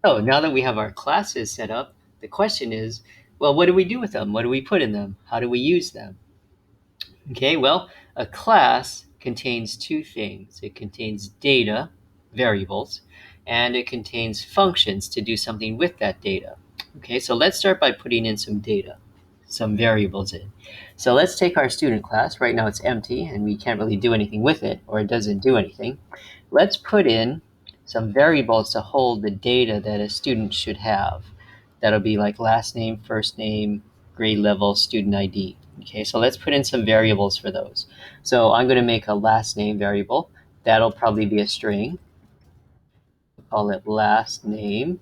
So now that we have our classes set up, the question is, well, what do we do with them? What do we put in them? How do we use them? Okay, well, a class contains two things. It contains data, variables, and it contains functions to do something with that data. Okay, so let's start by putting in some data, some variables in. So let's take our student class. Right now it's empty and we can't really do anything with it, or it doesn't do anything. Let's put in some variables to hold the data that a student should have. That'll be like last name, first name, grade level, student ID. Okay, so let's put in some variables for those. So I'm going to make a last name variable. That'll probably be a string. We'll call it last name.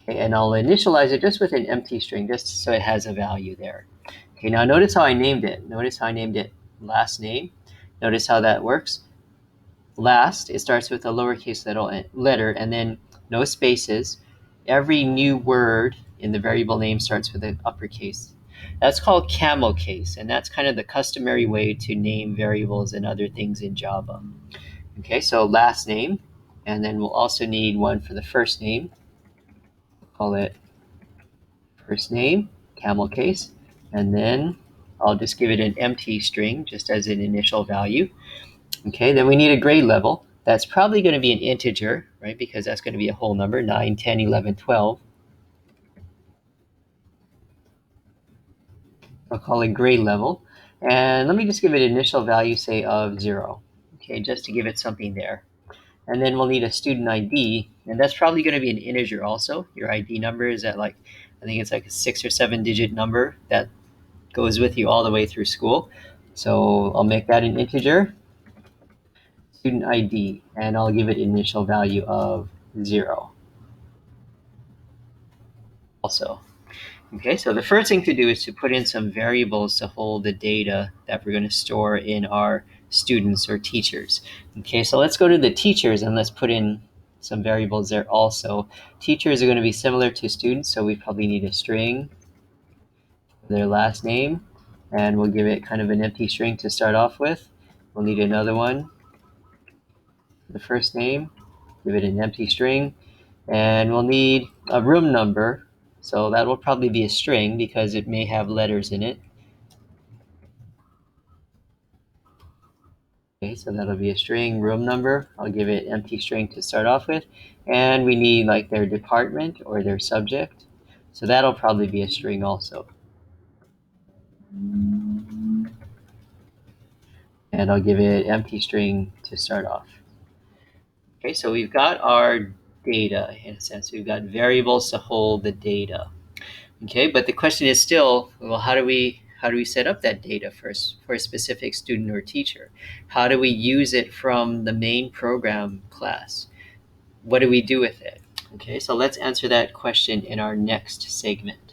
Okay, and I'll initialize it just with an empty string, just so it has a value there. Okay, now notice how I named it. Notice how I named it last name. Notice how that works. Last, it starts with a lowercase letter and then no spaces. Every new word in the variable name starts with an uppercase. That's called camel case, and that's kind of the customary way to name variables and other things in Java. Okay, so last name, and then we'll also need one for the first name. We'll call it first name, camel case, and then I'll just give it an empty string just as an initial value. Okay, then we need a grade level. That's probably going to be an integer, right? Because that's going to be a whole number, 9, 10, 11, 12. I'll call it grade level. And let me just give it an initial value, say, of 0. Okay, just to give it something there. And then we'll need a student ID, and that's probably going to be an integer also. Your ID number is at like, I think it's like a 6 or 7 digit number that goes with you all the way through school. So I'll make that an integer, student ID, and I'll give it an initial value of 0 also. Okay, so the first thing to do is to put in some variables to hold the data that we're going to store in our students or teachers. Okay, so let's go to the teachers and let's put in some variables there also. Teachers are going to be similar to students, so we probably need a string for their last name, and we'll give it kind of an empty string to start off with. We'll need another one for the first name, give it an empty string, and we'll need a room number. So that will probably be a string because it may have letters in it. Okay, so that'll be a string room number. I'll give it empty string to start off with. And we need like their department or their subject. So that'll probably be a string also. And I'll give it empty string to start off. Okay, so we've got our data in a sense. We've got variables to hold the data. Okay, but the question is still, well, how do we set up that data for a specific student or teacher? How do we use it from the main program class? What do we do with it? Okay, so let's answer that question in our next segment.